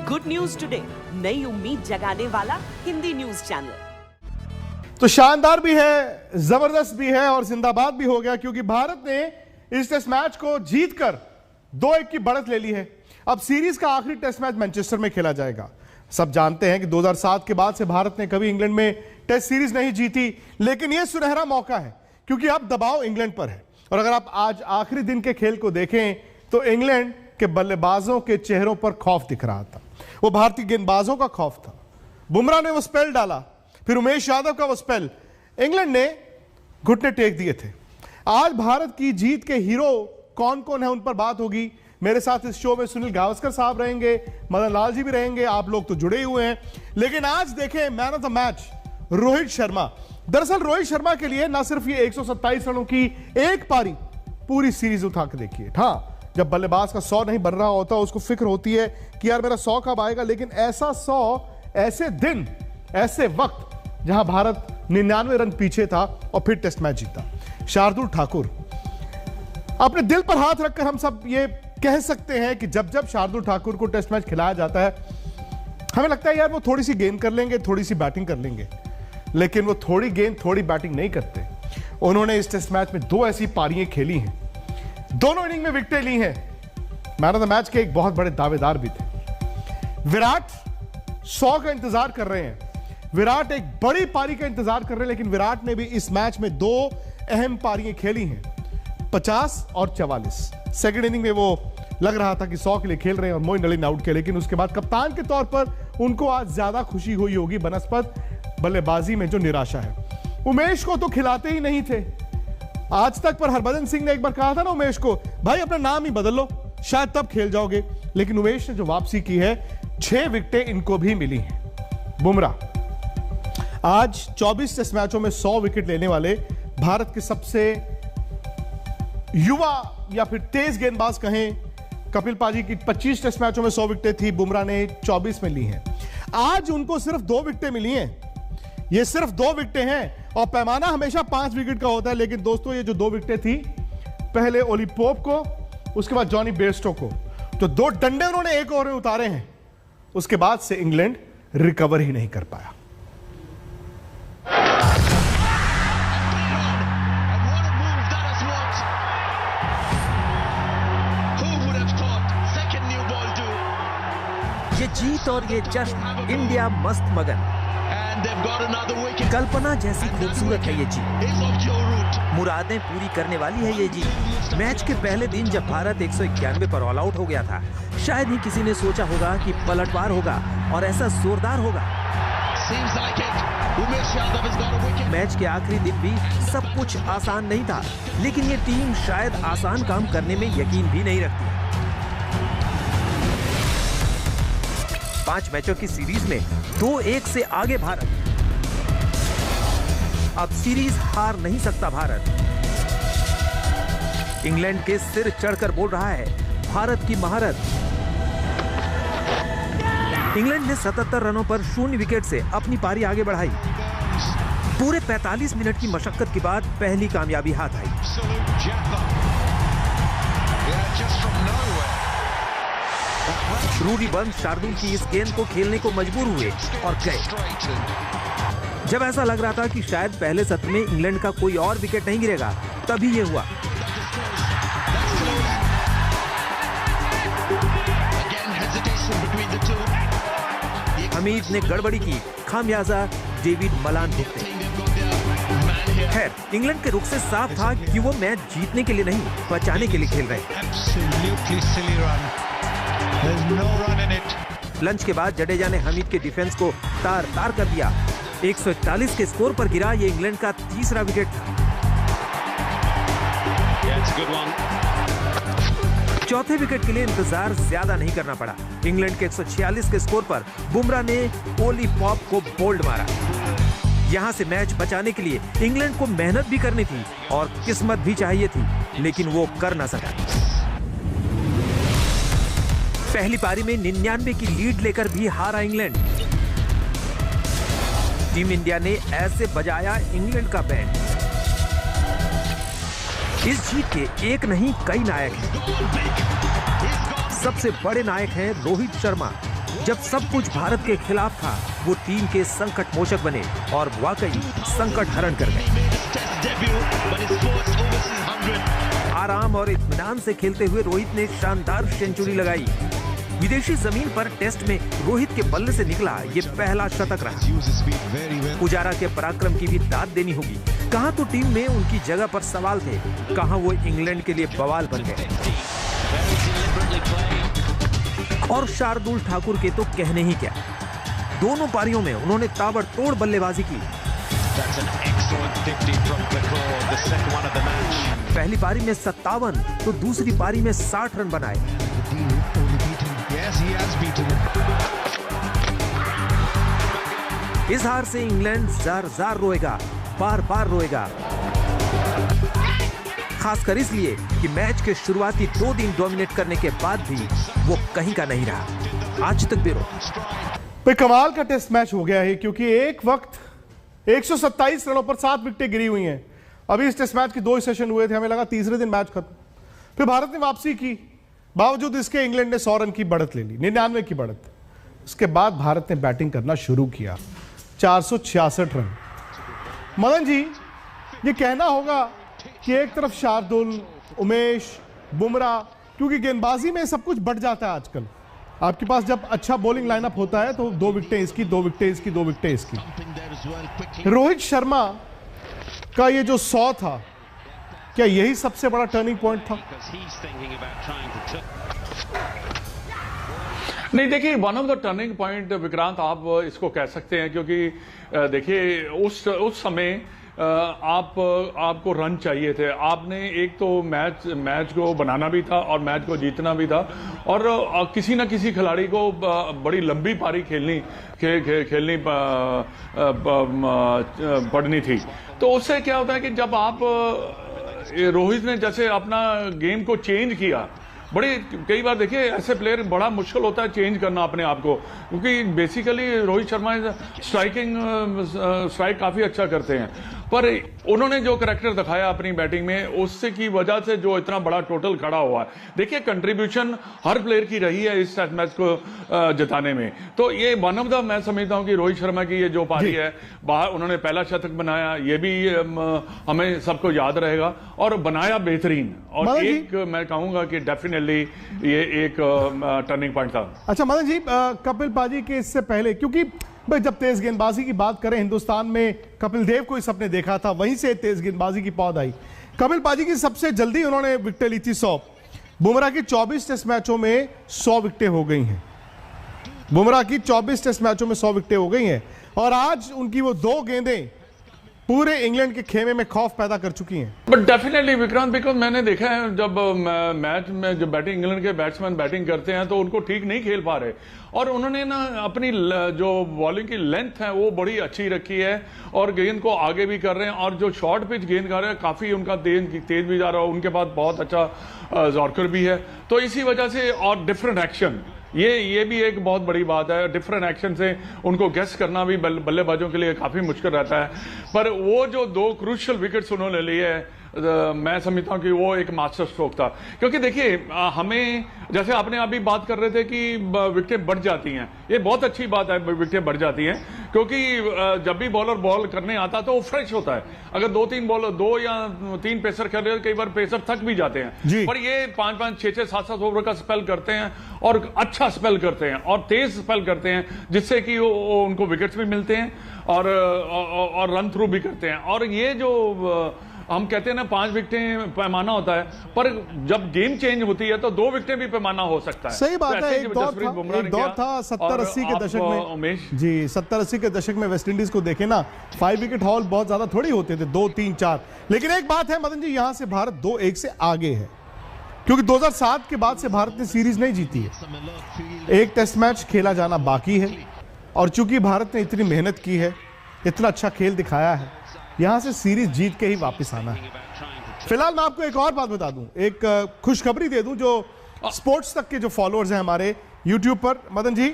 Good news today, नई उम्मीद जगाने वाला हिंदी न्यूज चैनल। तो शानदार भी है, जबरदस्त भी है और जिंदाबाद भी हो गया, क्योंकि भारत ने इस टेस्ट मैच को जीतकर 2-1 की बढ़त ले ली है। अब सीरीज का आखिरी टेस्ट मैच मैनचेस्टर में खेला जाएगा। सब जानते हैं कि 2007 के बाद से भारत ने कभी इंग्लैंड में टेस्ट सीरीज नहीं जीती, लेकिन यह सुनहरा मौका है क्योंकि अब दबाव इंग्लैंड पर है। और अगर आप आज आखिरी दिन के खेल को देखें तो इंग्लैंड के बल्लेबाजों के चेहरों पर खौफ दिख रहा था। वो भारतीय गेंदबाजों का खौफ था। बुमराह ने वो स्पेल डाला, फिर उमेश यादव का वो स्पेल, इंग्लैंड ने घुटने टेक दिए थे। आज भारत की जीत के हीरो कौन कौन है, उन पर बात होगी। मेरे साथ इस शो में सुनील गावस्कर साहब रहेंगे, मदन लाल जी भी रहेंगे, आप लोग तो जुड़े हुए हैं। लेकिन आज देखें man of the match Rohit Sharma. दरअसल रोहित शर्मा के लिए ना सिर्फ ये 127 रनों की एक पारी, पूरी सीरीज उठा के देखिए। हाँ, जब बल्लेबाज का 100 नहीं बन रहा होता उसको फिक्र होती है कि यार मेरा 100 कब आएगा, लेकिन ऐसा 100, ऐसे दिन, ऐसे वक्त जहां भारत 99 रन पीछे था और फिर टेस्ट मैच जीता। शार्दुल ठाकुर, अपने दिल पर हाथ रखकर हम सब ये कह सकते हैं कि जब जब शार्दुल ठाकुर को टेस्ट मैच खिलाया जाता है हमें लगता है यार वो थोड़ी सी गेंद कर लेंगे, थोड़ी सी बैटिंग कर लेंगे, लेकिन वो थोड़ी गेंद थोड़ी बैटिंग नहीं करते। उन्होंने इस टेस्ट मैच में 2 ऐसी पारियां खेली हैं, दोनों इनिंग में विकेटें ली हैं। मैन ऑफ द मैच के एक बहुत बड़े दावेदार भी थे। विराट 100 का इंतजार कर रहे हैं, विराट एक बड़ी पारी का इंतजार कर रहे हैं, लेकिन विराट ने भी इस मैच में 2 अहम पारियां खेली हैं, 50 और 44। सेकंड इनिंग में वो लग रहा था कि 100 के लिए खेल रहे हैं और मोइन अली ने आउट किया, लेकिन उसके बाद कप्तान के तौर पर उनको आज ज्यादा खुशी हुई होगी बनस्पत बल्लेबाजी में जो निराशा है। उमेश को तो खिलाते ही नहीं थे आज तक, पर हरभजन सिंह ने एक बार कहा था ना उमेश को, भाई अपना नाम ही बदल लो, शायद तब खेल जाओगे। लेकिन उमेश ने जो वापसी की है, 6 विकेटें इनको भी मिली हैं। बुमराह आज 24 टेस्ट मैचों में 100 विकेट लेने वाले भारत के सबसे युवा या फिर तेज गेंदबाज कहें। कपिल पाजी की 25 टेस्ट मैचों में 100 विकेटें थी, बुमराह ने 24 में ली हैं। आज उनको सिर्फ 2 विकेटें मिली हैं, ये सिर्फ 2 विकेटें हैं और पैमाना हमेशा 5 विकेट का होता है। लेकिन दोस्तों ये जो 2 विकेटें थी, पहले ओली पोप को, उसके बाद जॉनी बेयरस्टो को, तो 2 डंडे उन्होंने 1 ओवर में उतारे हैं। उसके बाद से इंग्लैंड रिकवर ही नहीं कर पाया। ये जीत और ये जश्न, इंडिया मस्त मगन। कल्पना जैसी खूबसूरत है ये जीत, मुरादें पूरी करने वाली है ये जीत। मैच के पहले दिन जब भारत 191 पर ऑल आउट हो गया था, शायद ही किसी ने सोचा होगा कि पलटवार होगा और ऐसा जोरदार होगा। मैच के आखिरी दिन भी सब कुछ आसान नहीं था, लेकिन ये टीम शायद आसान काम करने में यकीन भी नहीं रखती। 5 मैचों की सीरीज में 2-1 से आगे भारत। अब सीरीज हार नहीं सकता भारत। इंग्लैंड के सिर चढ़कर बोल रहा है भारत की महारत। इंग्लैंड ने 77 रनों पर 0 विकेट से अपनी पारी आगे बढ़ाई। पूरे 45 मिनट की मशक्कत के बाद पहली कामयाबी हाथ आई। रूडी बर्न्स शार्दुल की इस गेंद को खेलने को मजबूर हुए और गए। जब ऐसा लग रहा था कि शायद पहले सत्र में इंग्लैंड का कोई और विकेट नहीं गिरेगा, तभी ये हुआ। हमीद ने गड़बड़ी की, खामियाजा डेविड मलान भुगते। खैर, इंग्लैंड के रुख से साफ था कि वो मैच जीतने के लिए नहीं, बचाने के लिए खेल रहे हैं। लंच के बाद जडेजा ने हमीद के डिफेंस को तार तार कर दिया। 141 के स्कोर पर गिरा ये इंग्लैंड का तीसरा विकेट था। चौथे विकेट के लिए इंतजार ज्यादा नहीं करना पड़ा। इंग्लैंड के 146 के स्कोर पर बुमराह ने ओली पॉप को बोल्ड मारा। यहां से मैच बचाने के लिए इंग्लैंड को मेहनत भी करनी थी और किस्मत भी चाहिए थी, लेकिन वो कर ना सका। पहली पारी में 99 की लीड लेकर भी हारा इंग्लैंड। टीम इंडिया ने ऐसे बजाया इंग्लैंड का बैंड। इस जीत के एक नहीं कई नायक हैं। सबसे बड़े नायक हैं रोहित शर्मा, जब सब कुछ भारत के खिलाफ था, वो टीम के संकट मोचक बने और वाकई संकट हरण कर गए। आराम और इत्मीनान से खेलते हुए रोहित ने शानदार सेंचुरी लगाई। विदेशी जमीन पर टेस्ट में रोहित के बल्ले से निकला ये पहला शतक रहा। पुजारा के पराक्रम की भी दाद देनी होगी। कहां तो टीम में उनकी जगह पर सवाल थे, कहां वो इंग्लैंड के लिए बवाल बन गए। और शार्दुल ठाकुर के तो कहने ही क्या, दोनों पारियों में उन्होंने ताबड़तोड़ बल्लेबाजी की। पहली पारी में 57 तो दूसरी पारी में 60 रन बनाए। इस हार से इंग्लैंड जार रोएगा, बार बार रोएगा, खासकर इसलिए कि मैच के शुरुआती 2 दिन डोमिनेट करने के बाद भी वो कहीं का नहीं रहा। आज तक ब्यूरो कमाल का टेस्ट मैच हो गया है, क्योंकि एक वक्त 127 रनों पर 7 विकेटें गिरी हुई हैं। अभी इस टेस्ट मैच के 2 सेशन हुए थे, हमें लगा तीसरे दिन मैच खत्म। फिर भारत ने वापसी की, बावजूद इसके इंग्लैंड ने 100 रन की बढ़त ले ली, 99 की बढ़त। इसके बाद भारत ने बैटिंग करना शुरू किया, 466 रन। मदन जी, ये कहना होगा कि एक तरफ शार्दुल, उमेश, बुमराह, क्योंकि गेंदबाजी में सब कुछ बढ़ जाता है आजकल। आपके पास जब अच्छा बॉलिंग लाइनअप होता है तो 2 विकेटें इसकी, 2 विकेटें इसकी, 2 विकेटें इसकी। रोहित शर्मा का ये जो 100 था, क्या यही सबसे बड़ा टर्निंग पॉइंट था? नहीं, देखिए, one of the turning point Vikrant आप इसको कह सकते हैं, क्योंकि देखिए उस समय आपको रन चाहिए थे। आपने एक तो मैच को बनाना भी था और मैच को जीतना भी था, और किसी ना किसी खिलाड़ी को बड़ी लंबी पारी खेलनी पड़नी थी। तो उससे क्या होता है कि जब आप रोहित ने जैसे अपना गेम को चेंज किया, बड़ी कई बार देखिए ऐसे प्लेयर बड़ा मुश्किल होता है चेंज करना अपने आप को, क्योंकि बेसिकली रोहित शर्मा स्ट्राइक काफ़ी अच्छा करते हैं, पर उन्होंने जो करैक्टर दिखाया अपनी बैटिंग में, उससे की वजह से जो इतना बड़ा टोटल खड़ा हुआ है। देखिए, कंट्रीब्यूशन हर प्लेयर की रही है इस टेस्ट मैच को जिताने में। तो ये वन ऑफ द, मैं समझता हूं कि रोहित शर्मा की ये जो पारी है, बाहर उन्होंने पहला शतक बनाया, ये भी हमें सबको याद रहेगा, और बनाया बेहतरीन। और एक मैं कहूंगा कि डेफिनेटली ये एक टर्निंग पॉइंट था। अच्छा मदन जी, कपिल पाजी के इससे पहले, क्योंकि भाई जब तेज गेंदबाजी की बात करें, हिंदुस्तान में कपिल देव को इस सबने देखा था, वहीं से तेज गेंदबाजी की पौध आई। कपिल पाजी की सबसे जल्दी उन्होंने विकेटें ली थी 100। बुमराह की 24 टेस्ट मैचों में 100 विकेटें हो गई हैं। बुमराह की 24 टेस्ट मैचों में 100 विकेटें हो गई हैं, और आज उनकी वो 2 गेंदें पूरे इंग्लैंड के खेमे में खौफ पैदा कर चुकी हैं। बट डेफिनेटली विक्रांत, बिकॉज मैंने देखा है जब मैच में जब बैटिंग इंग्लैंड के बैट्समैन बैटिंग करते हैं तो उनको ठीक नहीं खेल पा रहे, और उन्होंने ना अपनी जो बॉलिंग की लेंथ है वो बड़ी अच्छी रखी है, और गेंद को आगे भी कर रहे हैं, और जो शॉर्ट पिच गेंद कर रहे हैं काफी उनका तेज भी जा रहा है, उनके पास बहुत अच्छा जॉर्कर भी है। तो इसी वजह से, और डिफरेंट एक्शन, ये भी एक बहुत बड़ी बात है। डिफरेंट एक्शन से उनको गेस करना भी बल्लेबाजों के लिए काफी मुश्किल रहता है, पर वो जो 2 क्रूशियल विकेट्स उन्होंने लिए है, मैं समझता हूं कि वो एक मास्टर स्ट्रोक था। क्योंकि देखिए, हमें जैसे आपने अभी बात कर रहे थे कि विकेटें बढ़ जाती हैं, ये बहुत अच्छी बात है, विकेटें बढ़ जाती हैं, क्योंकि जब भी बॉलर बॉल करने आता तो वो फ्रेश होता है। अगर 2-3 बॉलर, 2 या 3 पेसर खेल रहे हैं, कई बार पेसर थक भी जाते हैं, पर ये 5-5, 6-6, 7-7 ओवर का स्पेल करते हैं, और अच्छा स्पेल करते हैं, और तेज स्पेल करते हैं, जिससे कि उनको विकेट्स भी मिलते हैं, और रन थ्रू भी करते हैं। और ये जो हम कहते हैं ना 5 विकेटें पैमाना होता है, पर जब गेम चेंज होती है तो 2 विकेटें भी पैमाना हो सकता है। सही बात है। एक दौर था 70-80 के दशक में, उमेश जी, 70-80 के दशक में वेस्ट इंडीज को देखे ना, 5 विकेट हॉल बहुत ज्यादा थोड़ी होते थे, 2, 3, 4। लेकिन एक बात है मदन जी, यहां से भारत 2-1 से आगे है, क्योंकि 2007 के बाद से भारत ने सीरीज नहीं जीती है। एक टेस्ट मैच खेला जाना बाकी है, और चूंकि भारत ने इतनी मेहनत की है, इतना अच्छा खेल दिखाया है, यहां से सीरीज जीत के ही वापस आना है। फिलहाल मैं आपको एक और बात बता दूं, एक खुशखबरी दे दूं, जो स्पोर्ट्स तक के जो फॉलोअर्स हैं हमारे यूट्यूब पर, मदन जी,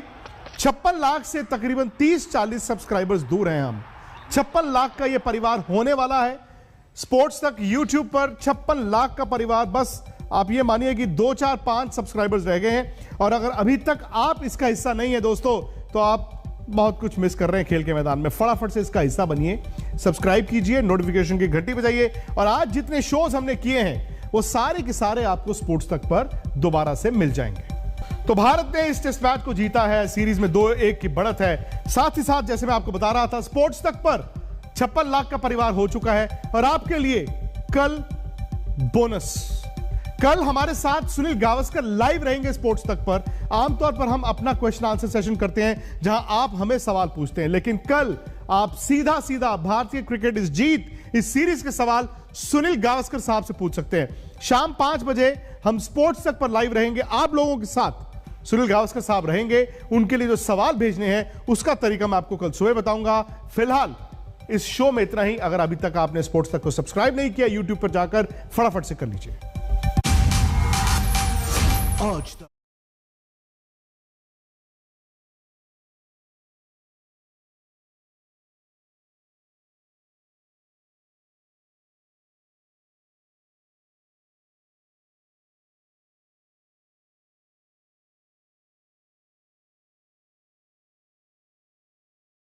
56 लाख से तकरीबन 30-40 सब्सक्राइबर्स दूर हैं हम। 56 लाख का ये परिवार होने वाला है। स्पोर्ट्स तक यूट्यूब पर 56 लाख का परिवार बस आप ये मानिए कि 2 4 5 सब्सक्राइबर्स रह गए हैं और अगर अभी तक आप इसका हिस्सा नहीं है दोस्तों, तो आप बहुत कुछ मिस कर रहे हैं खेल के मैदान में। फटाफट से इसका हिस्सा बनिए, सब्सक्राइब कीजिए, नोटिफिकेशन की घंटी बजाइए और आज जितने शोज हमने किए हैं वो सारे के सारे आपको स्पोर्ट्स तक पर दोबारा से मिल जाएंगे। तो भारत ने इस टेस्ट मैच को जीता है, सीरीज में 2-1 की बढ़त है। साथ ही साथ जैसे मैं आपको बता रहा था, स्पोर्ट्स तक पर 56 लाख का परिवार हो चुका है और आपके लिए कल बोनस। कल हमारे साथ सुनील गावस्कर लाइव रहेंगे स्पोर्ट्स तक पर। आमतौर पर हम अपना क्वेश्चन आंसर सेशन करते हैं जहां आप हमें सवाल पूछते हैं, लेकिन कल आप सीधा सीधा भारतीय क्रिकेट इस जीत, इस सीरीज के सवाल सुनील गावस्कर साहब से पूछ सकते हैं। शाम 5 बजे हम स्पोर्ट्स तक पर लाइव रहेंगे आप लोगों के साथ। सुनील गावस्कर साहब रहेंगे, उनके लिए जो सवाल भेजने हैं उसका तरीका मैं आपको कल सुबह बताऊंगा। फिलहाल इस शो में इतना ही। अगर अभी तक आपने स्पोर्ट्स तक को सब्सक्राइब नहीं किया, यूट्यूब पर जाकर फटाफट से कर लीजिए।